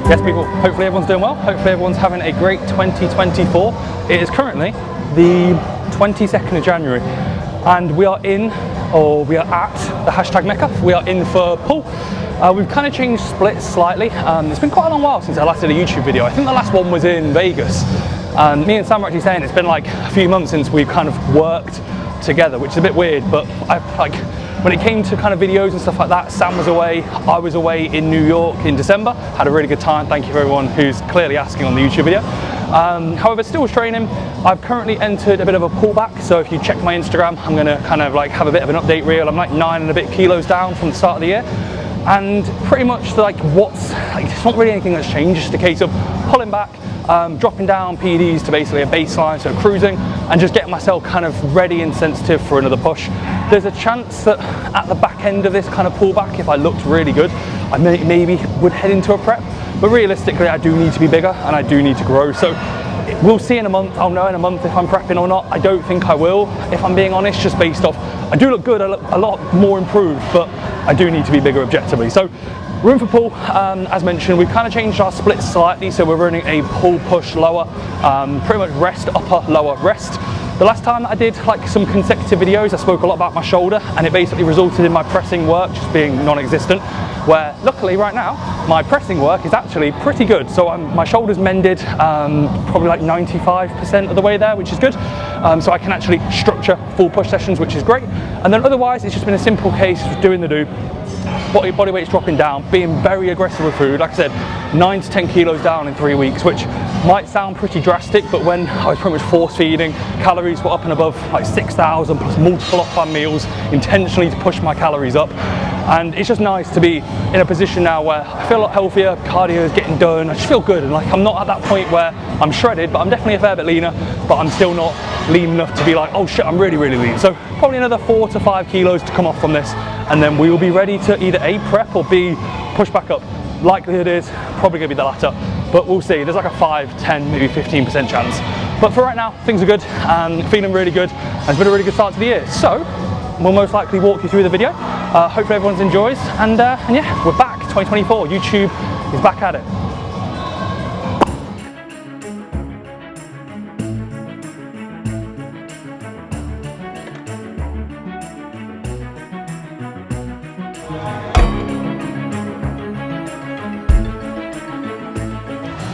Yes people, hopefully everyone's doing well, hopefully everyone's having a great 2024. It is currently the 22nd of January and we are at the hashtag Mecca. We are in for pull. We've kind of changed splits slightly. It's been quite a long while since I last did a YouTube video. I think the last one was in Vegas. And me and Sam were actually saying it's been like a few months since we've kind of worked together, which is a bit weird, but when it came to kind of videos and stuff like that, Sam was away, I was away in New York in December, had a really good time. Thank you for everyone who's clearly asking on the YouTube video. However, still was training. I've currently entered a bit of a pullback, so if you check my Instagram, I'm gonna kind of like have a bit of an update reel. I'm like 9 and a bit kilos down from the start of the year. And pretty much like it's not really anything that's changed, just a case of pulling back, dropping down PDs to basically a baseline, so cruising, and just getting myself kind of ready and sensitive for another push. There's a chance that at the back end of this kind of pullback, if I looked really good, I maybe would head into a prep, but realistically I do need to be bigger and I do need to grow. So we'll see in a month. I'll know in a month if I'm prepping or not. I don't think I will, if I'm being honest, just based off, I do look good, I look a lot more improved, but I do need to be bigger objectively. So room for pull, as mentioned, we've kind of changed our splits slightly, so we're running a pull, push, lower, pretty much rest, upper, lower, rest. The last time that I did like some consecutive videos, I spoke a lot about my shoulder, and it basically resulted in my pressing work just being non-existent, where luckily right now, my pressing work is actually pretty good. So my shoulder's mended probably like 95% of the way there, which is good. So I can actually structure full push sessions, which is great. And then otherwise, it's just been a simple case of doing the do. Body weight's dropping down, being very aggressive with food. Like I said, 9 to 10 kilos down in 3 weeks, which might sound pretty drastic, but when I was pretty much force feeding, calories were up and above like 6,000 plus multiple off-plan meals, intentionally to push my calories up. And it's just nice to be in a position now where I feel a lot healthier, cardio is getting done, I just feel good. And like I'm not at that point where I'm shredded, but I'm definitely a fair bit leaner, but I'm still not lean enough to be like, oh shit, I'm really, really lean. So probably another 4 to 5 kilos to come off from this, and then we will be ready to either A, prep, or B, push back up. Likelihood is probably gonna be the latter, but we'll see. There's like a 5, 10, maybe 15% chance. But for right now, things are good, feeling really good, and it's been a really good start to the year. So we'll most likely walk you through the video. Hopefully everyone enjoys, and yeah, we're back, 2024, YouTube is back at it.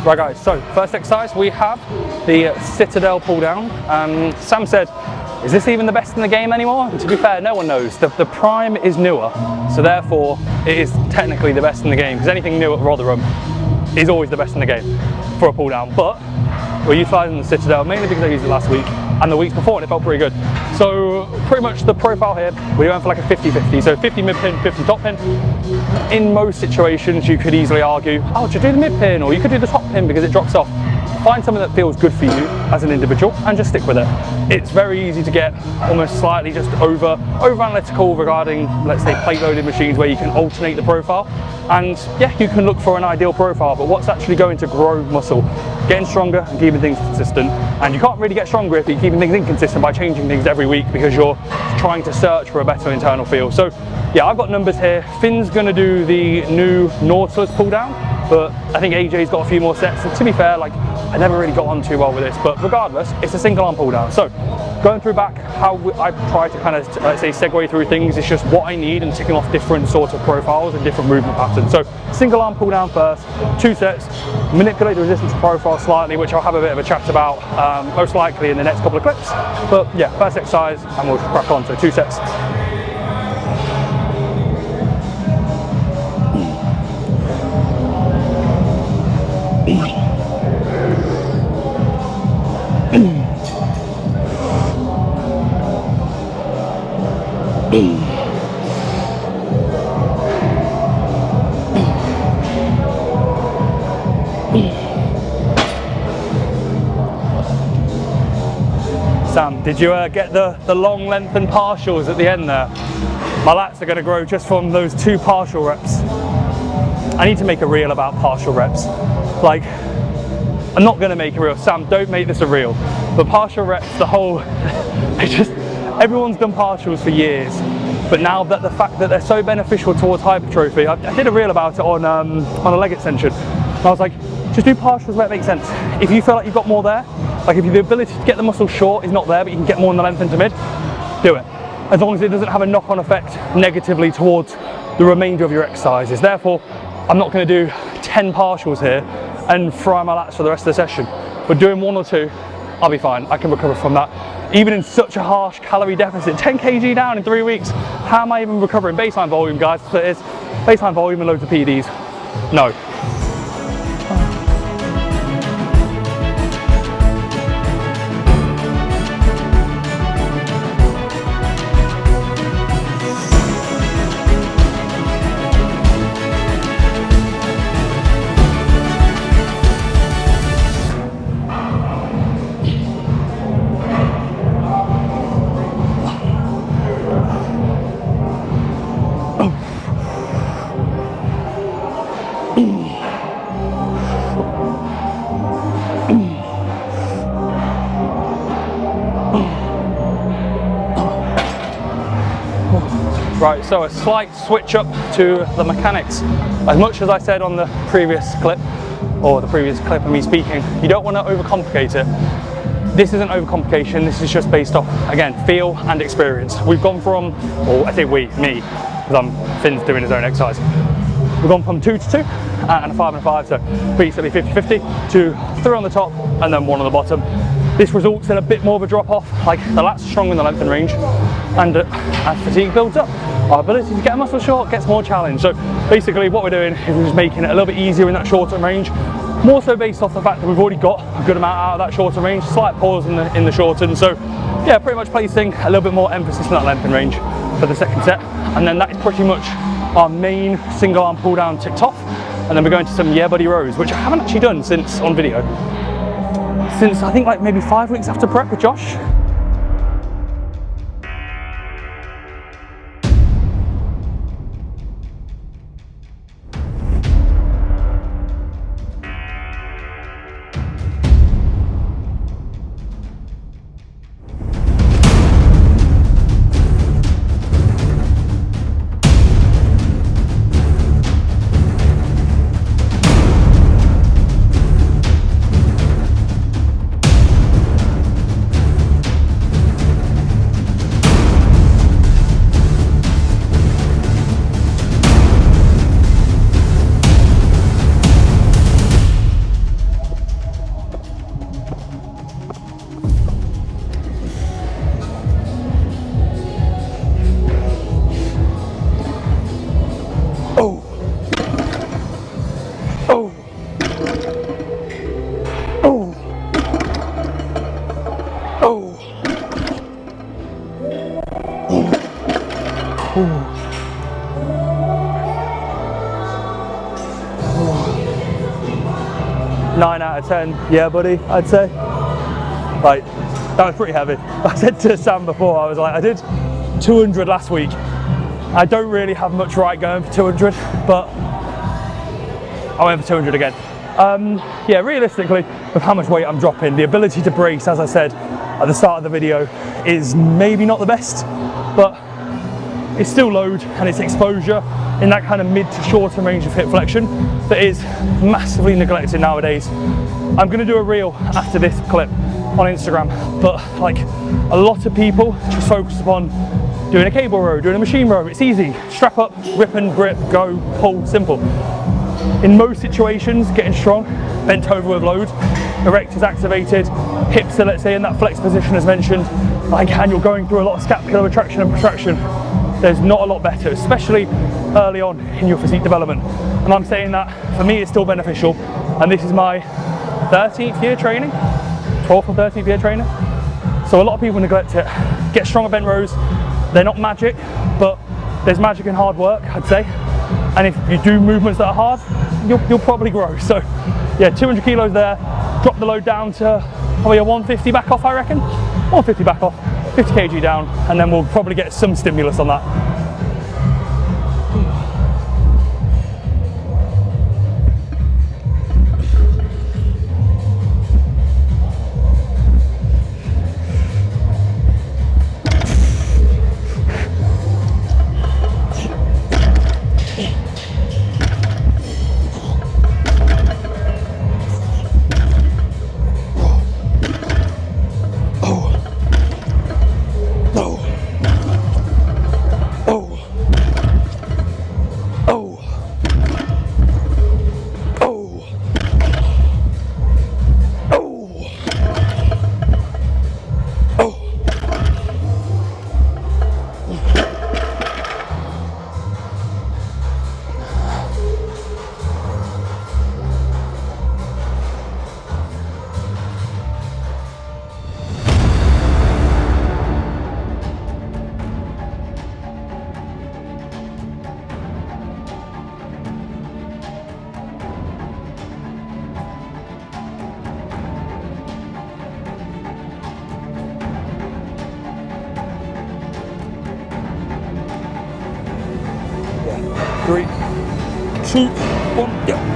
Right guys, so first exercise, we have the Citadel pull down. Sam said, is this even the best in the game anymore? And to be fair, no one knows. The Prime is newer, so therefore it is technically the best in the game, because anything new at Rotherham is always the best in the game for a pull down. But we're utilising the Citadel mainly because I used it last week and the weeks before, and it felt pretty good. So pretty much the profile here, we're going for like a 50-50, so 50 mid pin, 50 top pin. In most situations, you could easily argue, oh, should you do the mid pin, or you could do the top pin because it drops off. Find something that feels good for you as an individual and just stick with it. It's very easy to get almost slightly just over analytical regarding, let's say, plate loaded machines where you can alternate the profile. And yeah, you can look for an ideal profile, but what's actually going to grow muscle? Getting stronger and keeping things consistent. And you can't really get stronger if you're keeping things inconsistent by changing things every week because you're trying to search for a better internal feel. So yeah, I've got numbers here. Finn's gonna do the new Nautilus pull down, but I think AJ's got a few more sets. And to be fair, like I never really got on too well with this, but regardless, it's a single arm pull down. So going through back, how I try to kind of, let's say, segue through things, it's just what I need and ticking off different sorts of profiles and different movement patterns. So single arm pull down first, 2 sets, manipulate the resistance profile slightly, which I'll have a bit of a chat about, most likely in the next couple of clips. But yeah, first exercise, and we'll crack on, so 2 sets. Sam, did you get the long length and partials at the end there? My lats are going to grow just from those 2 partial reps. I need to make a reel about partial reps. Like, I'm not going to make a reel. Sam, don't make this a reel. But partial reps, the whole, it's just, everyone's done partials for years. But now that the fact that they're so beneficial towards hypertrophy, I did a reel about it on a leg extension. And I was like, just do partials where it makes sense. If you feel like you've got more there, like if the ability to get the muscle short is not there, but you can get more in the length into mid, do it. As long as it doesn't have a knock-on effect negatively towards the remainder of your exercises. Therefore, I'm not going to do 10 partials here and fry my lats for the rest of the session. But doing 1 or 2, I'll be fine. I can recover from that. Even in such a harsh calorie deficit, 10 kg down in 3 weeks, how am I even recovering? Baseline volume, guys, that's what it is. Baseline volume and loads of PEDs. No. Right, so a slight switch up to the mechanics. As much as I said on the previous clip, or the previous clip of me speaking, you don't want to overcomplicate it. This isn't overcomplication, this is just based off, again, feel and experience. We've gone from, well, I say me, because Finn's doing his own exercise. We've gone from 2 to 2 and a 5 and a 5, so basically 50-50 to 3 on the top and then 1 on the bottom. This results in a bit more of a drop off, like the lats are strong in the length and range, and as fatigue builds up, our ability to get a muscle short gets more challenged. So basically what we're doing is we're just making it a little bit easier in that shorter range, more so based off the fact that we've already got a good amount out of that shorter range, slight pause in the shorten. So yeah, pretty much placing a little bit more emphasis on that length and range for the second set, and then that is pretty much our main single arm pull down ticked off. And then we're going to some yeah buddy rows, which I haven't actually done since on video, since I think like maybe 5 weeks after prep with Josh. Ooh. 9 out of 10, yeah buddy, I'd say. Like, that was pretty heavy. I said to Sam before, I was like, I did 200 last week. I don't really have much right going for 200, but I went for 200 again. Yeah, realistically, with how much weight I'm dropping, the ability to brace, as I said at the start of the video, is maybe not the best, but it's still load and it's exposure in that kind of mid to shorter range of hip flexion that is massively neglected nowadays. I'm going to do a reel after this clip on Instagram, but like a lot of people just focus upon doing a cable row, doing a machine row. It's easy, strap up, rip and grip, go, pull, simple. In most situations, getting strong, bent over with load, erectors activated, hips are, let's say, in that flex position as mentioned, like, and you're going through a lot of scapular retraction and protraction, there's not a lot better, especially early on in your physique development. And I'm saying that for me it's still beneficial, and this is my 13th year training, 12th or 13th year training. So a lot of people neglect it. Get strong at bent rows, they're not magic, but there's magic in hard work, I'd say. And if you do movements that are hard, you'll probably grow. So yeah, 200 kilos there, drop the load down to probably a 150 back off, I reckon. 150 back off, 50 kg down, and then we'll probably get some stimulus on that. 3, 2, 1, yeah.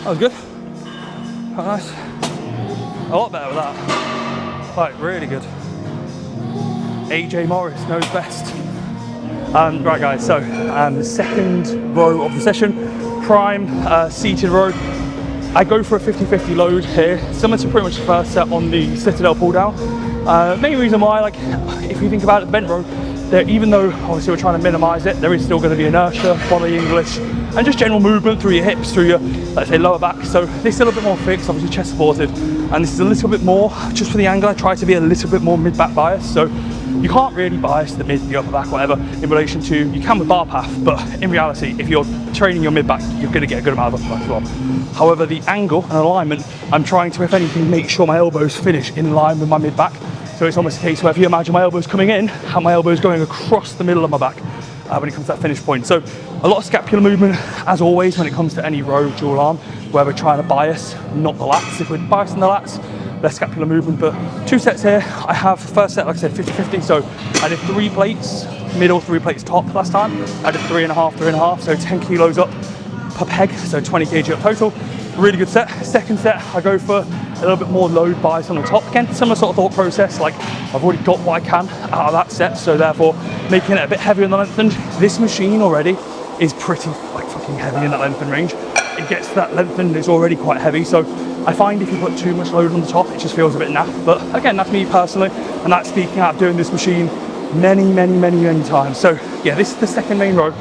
That was good. Quite nice. A lot better with that. Like, really good. AJ Morris knows best. Right guys, so the second row of the session, prime seated row. I go for a 50-50 load here, similar to pretty much the first set on the Citadel pull down. Main reason why, like, if you think about it, the bent row, there, even though obviously we're trying to minimize it, there is still going to be inertia, body English, and just general movement through your hips, through your, let's say, lower back. So this is a little bit more fixed, obviously chest supported, and this is a little bit more, just for the angle, I try to be a little bit more mid-back bias. So you can't really bias the mid, the upper back, whatever, in relation to, you can with bar path, but in reality, if you're training your mid back, you're going to get a good amount of upper back as well. However, the angle and alignment, I'm trying to, if anything, make sure my elbows finish in line with my mid back. So it's almost a case where if you imagine my elbows coming in, how my elbows going across the middle of my back when it comes to that finish point. So a lot of scapular movement, as always, when it comes to any row dual arm, where we're trying to bias, not the lats. If we're biasing the lats, less scapular movement. But 2 sets here. I have first set, like I said, 50-50. So I did 3 plates, middle, 3 plates top last time. I did 3.5, so 10 kilos up per peg, so 20 kg up total. Really good set. Second set, I go for a little bit more load bias on the top. Again, similar sort of thought process, like I've already got what I can out of that set, so therefore making it a bit heavier in the lengthened. This machine already is pretty like fucking heavy in that lengthened range. It gets to that lengthened, it's already quite heavy, so I find if you put too much load on the top, it just feels a bit naff. But again, that's me personally, and that's speaking out of doing this machine many times. So yeah, this is the second main row.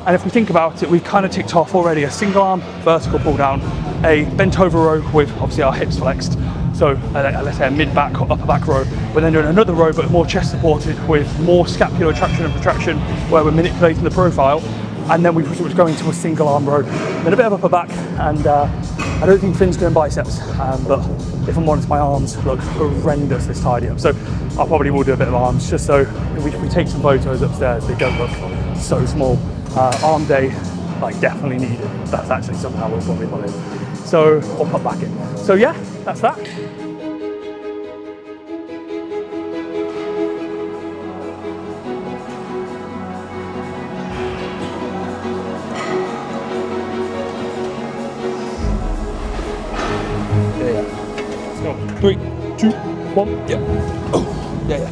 And if we think about it, we've kind of ticked off already a single arm vertical pull down, a bent over row with obviously our hips flexed. So let's say a mid back or upper back row. We're then doing another row, but more chest supported with more scapular traction and protraction, where we're manipulating the profile. And then we was going to a single arm row, then a bit of upper back, and I don't think Finn's doing biceps, but if I'm honest, my arms look horrendous this tidy up. So I probably will do a bit of arms, just so if we take some photos upstairs, they don't look so small. Arm day, like, definitely needed. That's actually something I will probably put in. So, or put back in. So yeah, that's that. Yeah. Let's go. 3, 2, 1, yeah. Oh, yeah.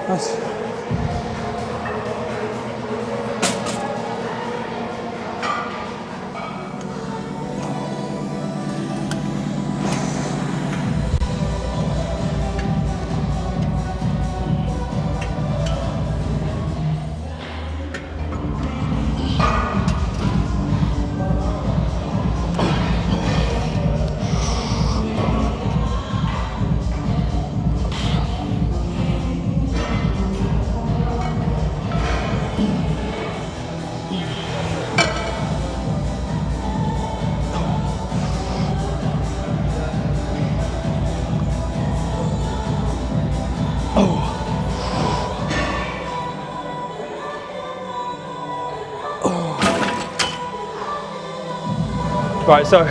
Nice. Right, so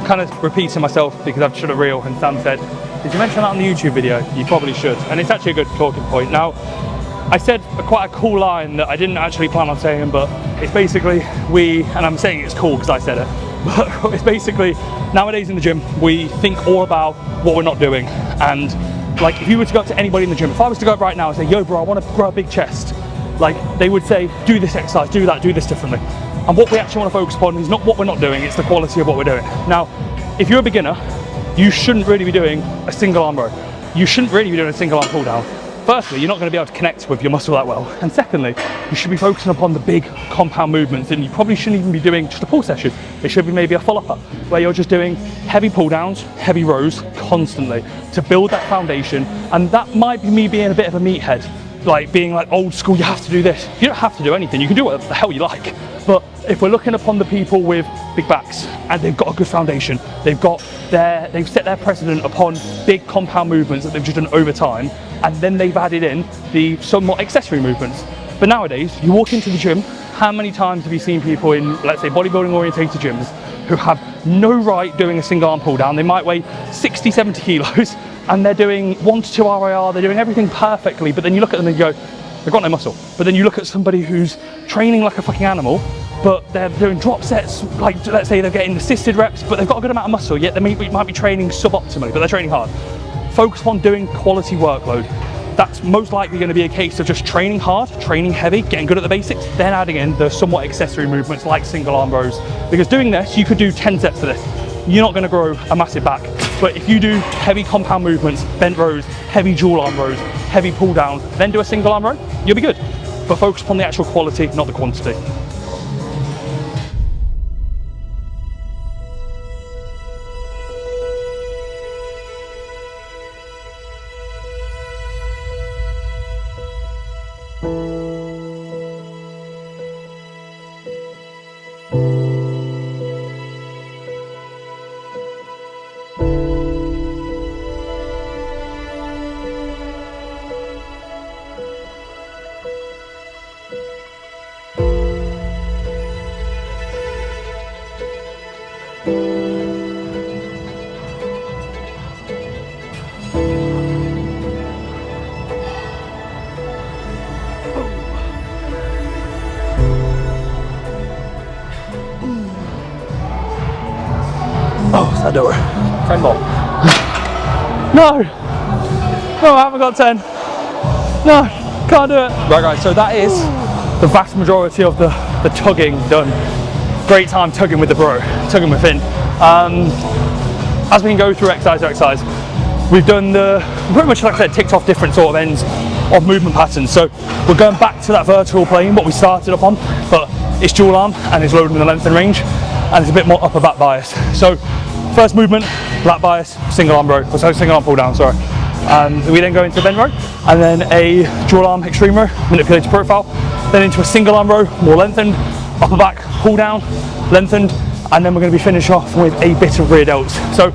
kind of repeating myself because I've shot a reel and Sam said, did you mention that on the YouTube video? You probably should. And it's actually a good talking point. Now, I said quite a cool line that I didn't actually plan on saying, but it's basically and I'm saying it's cool because I said it, but it's basically nowadays in the gym, we think all about what we're not doing. And like, if you were to go up to anybody in the gym, if I was to go up right now and say, yo bro, I want to grow a big chest, like they would say, do this exercise, do that, do this differently. And what we actually want to focus upon is not what we're not doing, it's the quality of what we're doing. Now, if you're a beginner, you shouldn't really be doing a single arm row. You shouldn't really be doing a single arm pull down. Firstly, you're not going to be able to connect with your muscle that well. And secondly, you should be focusing upon the big compound movements, and you probably shouldn't even be doing just a pull session. It should be maybe a full upper, where you're just doing heavy pull downs, heavy rows constantly to build that foundation. And that might be me being a bit of a meathead, like being like old school, you have to do this. You don't have to do anything, you can do what the hell you like. But if we're looking upon the people with big backs and they've got a good foundation, they've set their precedent upon big compound movements that they've just done over time, and then they've added in the somewhat accessory movements. But nowadays, you walk into the gym, how many times have you seen people in, let's say, bodybuilding orientated gyms who have no right doing a single arm pull down? They might weigh 60, 70 kilos and they're doing 1 to 2 RIR, they're doing everything perfectly, but then you look at them and you go, they've got no muscle. But then you look at somebody who's training like a fucking animal, but they're doing drop sets, like let's say they're getting assisted reps, but they've got a good amount of muscle, yet they might be training suboptimally, but they're training hard. Focus on doing quality workload. That's most likely going to be a case of just training hard, training heavy, getting good at the basics, then adding in the somewhat accessory movements like single arm rows. Because doing this, you could do 10 sets of this. You're not going to grow a massive back. But if you do heavy compound movements, bent rows, heavy dual arm rows, heavy pull down, then do a single arm row, you'll be good. But focus upon the actual quality, not the quantity. Oh, what's that door? 10 ball. No! No, I haven't got 10. No, can't do it. Right guys, so that is the vast majority of the tugging done. Great time tugging with the bro, tugging with Finn. As we can go through exercise to exercise, we've done pretty much like I said, ticked off different sort of ends of movement patterns. So we're going back to that vertical plane, what we started up on, but it's dual arm and it's loaded in the length and range, and it's a bit more upper back bias. So first movement, lat bias, single arm row, so single arm pull down, sorry. We then go into a bend row, and then a dual arm extreme row, manipulated profile, then into a single arm row, more lengthened, upper back, pull down, lengthened, and then we're going to be finished off with a bit of rear delts. So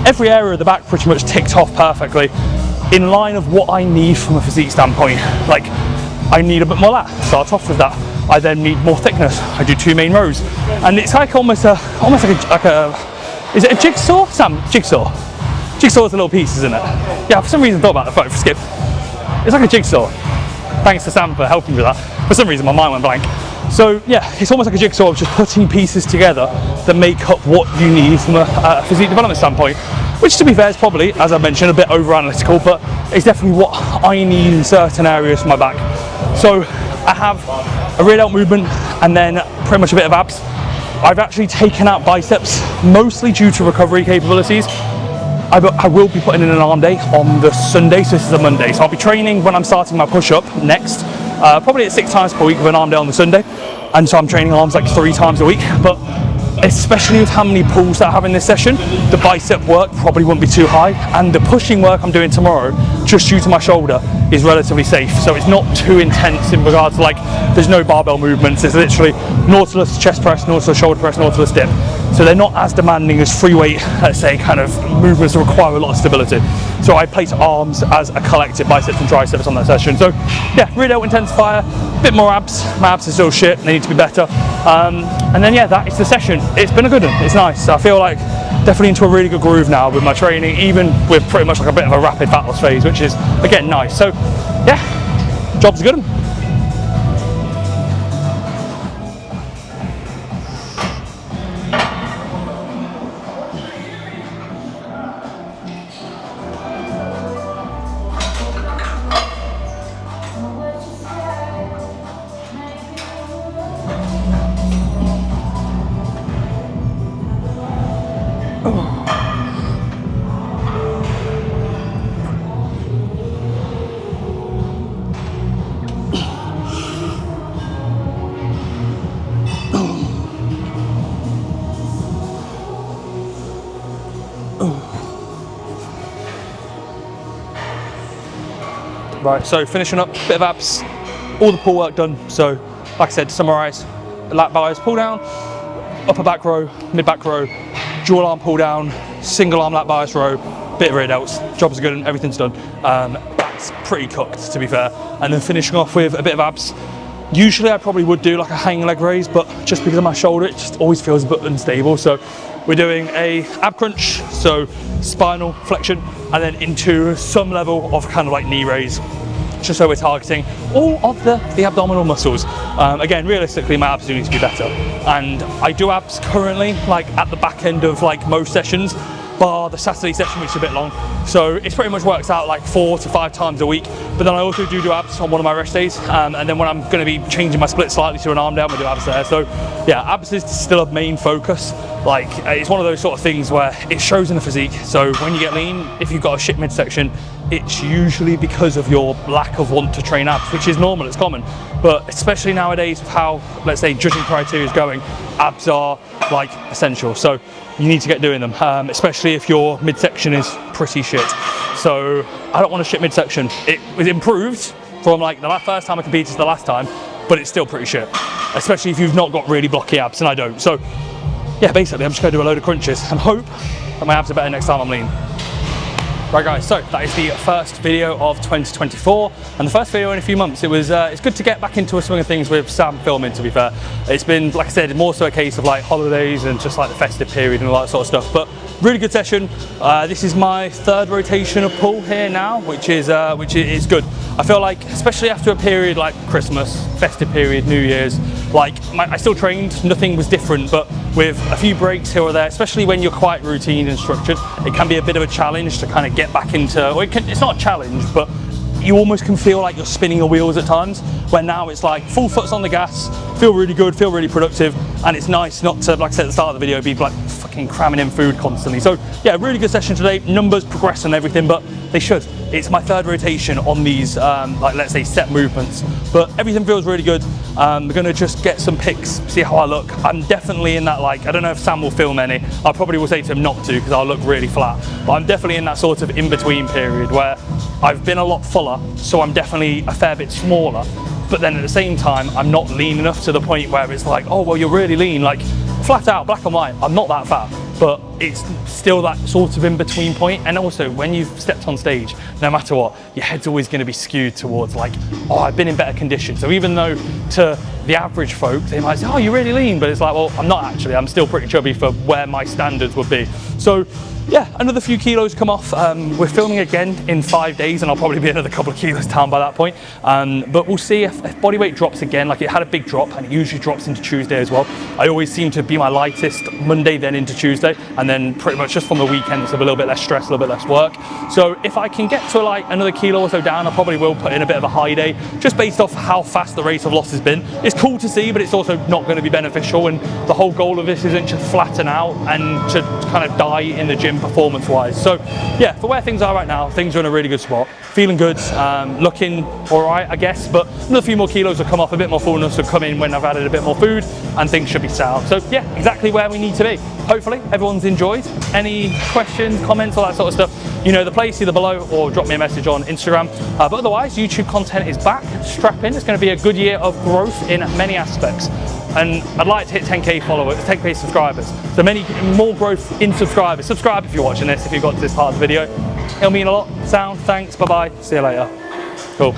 every area of the back pretty much ticked off perfectly, in line of what I need from a physique standpoint. Like, I need a bit more lat, start off with that. I then need more thickness. I do 2 main rows, and it's like almost like a is it a jigsaw? Sam, jigsaw. Jigsaw's a little piece, isn't it? Yeah, for some reason I thought about the photo for skip. It's like a jigsaw. Thanks to Sam for helping with that. For some reason my mind went blank. So yeah, it's almost like a jigsaw of just putting pieces together that make up what you need from a physique development standpoint. Which, to be fair, is probably, as I mentioned, a bit over analytical, but it's definitely what I need in certain areas for my back. So I have a rear delt movement and then pretty much a bit of abs. I've actually taken out biceps, mostly due to recovery capabilities. I will be putting in an arm day on the Sunday, so this is a Monday. So I'll be training when I'm starting my push-up next, probably at 6 times per week with an arm day on the Sunday. And so I'm training arms like 3 times a week. But especially with how many pulls that I have in this session, the bicep work probably won't be too high. And the pushing work I'm doing tomorrow, just due to my shoulder, is relatively safe. So it's not too intense in regards to, like, there's no barbell movements. It's literally Nautilus chest press, Nautilus shoulder press, Nautilus dip. So they're not as demanding as free weight, let's say, kind of movements that require a lot of stability. So I place arms as a collective, biceps and triceps on that session. So yeah, rear delt intensifier, a bit more abs. My abs are still shit, they need to be better. And then yeah, that is the session. It's been a good one, it's nice. I feel like definitely into a really good groove now with my training, even with pretty much like a bit of a rapid fat loss phase, which is again nice. So yeah, job's a good one. Right, so finishing up, bit of abs, all the pull work done. So, like I said, to summarise, lat bias pull down, upper back row, mid back row, dual arm pull down, single arm lat bias row, bit of rear delts, job's good and everything's done. That's pretty cooked, to be fair. And then finishing off with a bit of abs. Usually I probably would do like a hanging leg raise, but just because of my shoulder, it just always feels a bit unstable. So we're doing a ab crunch, so spinal flexion, and then into some level of kind of like knee raise, just so we're targeting all of the abdominal muscles. Again, realistically, my abs do need to be better. And I do abs currently, like at the back end of like most sessions, bar the Saturday session, which is a bit long. So it's pretty much works out like 4 to 5 times a week. But then I also do abs on one of my rest days. And then when I'm going to be changing my split slightly to an arm day, I'm going to do abs there. So yeah, abs is still a main focus. Like it's one of those sort of things where it shows in the physique. So when you get lean, if you've got a shit midsection, it's usually because of your lack of want to train abs, which is normal, it's common. But especially nowadays with how, let's say, judging criteria is going, abs are like essential. So you need to get doing them, especially if your midsection is pretty shit. So I don't want a shit midsection. It was improved from like the first time I competed to the last time, but it's still pretty shit, especially if you've not got really blocky abs, and I don't. So yeah, basically I'm just going to do a load of crunches and hope that my abs are better next time I'm lean. Right guys, so that is the first video of 2024 and the first video in a few months. It's good to get back into a swing of things with Sam filming, to be fair. It's been, like I said, more so a case of like holidays and just like the festive period and all that sort of stuff. But really good session. This is my third rotation of pull here now, which is good. I feel like, especially after a period like Christmas, festive period, New Year's, like I still trained, nothing was different, but with a few breaks here or there, especially when you're quite routine and structured, it can be a bit of a challenge to kind of get back into, or it's not a challenge, but you almost can feel like you're spinning your wheels at times, where now it's like full foot's on the gas, feel really good, feel really productive, and it's nice not to, like I said at the start of the video, be like fucking cramming in food constantly. So yeah, really good session today, numbers progress and everything, but they should. It's my third rotation on these, like let's say set movements, but everything feels really good. We're gonna just get some pics, see how I look. I'm definitely in that, like, I don't know if Sam will film any, I probably will say to him not to because I'll look really flat, but I'm definitely in that sort of in-between period where I've been a lot fuller, so I'm definitely a fair bit smaller, but then at the same time, I'm not lean enough to the point where it's like, oh, well, you're really lean. Like, flat out, black and white, I'm not that fat, but it's still that sort of in-between point. And also, when you've stepped on stage, no matter what, your head's always going to be skewed towards like, oh, I've been in better condition. So even though to the average folk, they might say, oh, you're really lean, but it's like, well, I'm not actually, I'm still pretty chubby for where my standards would be. So yeah, another few kilos come off. We're filming again in 5 days and I'll probably be another couple of kilos down by that point. But we'll see if body weight drops again. Like, it had a big drop and it usually drops into Tuesday as well. I always seem to be my lightest Monday, then into Tuesday, and then pretty much just from the weekend, it's a little bit less stress, a little bit less work. So if I can get to like another kilo or so down, I probably will put in a bit of a high day, just based off how fast the rate of loss has been. It's cool to see, but it's also not going to be beneficial, and the whole goal of this isn't to flatten out and to kind of die in the gym performance wise. So yeah, for where things are right now, things are in a really good spot, feeling good, looking all right, I guess, but another few more kilos will come off, a bit more fullness will come in when I've added a bit more food, and things should be sound. So yeah, exactly where we need to be. Hopefully everyone's enjoyed. Any questions, comments, all that sort of stuff, you know the place, either below or drop me a message on Instagram. But otherwise, YouTube content is back, strap in. It's going to be a good year of growth in many aspects. and I'd like to hit 10k followers, 10k subscribers. So more growth in subscribers. Subscribe if you're watching this, if you've got to this part of the video. It'll mean a lot. Sound, thanks, bye bye, see you later. Cool.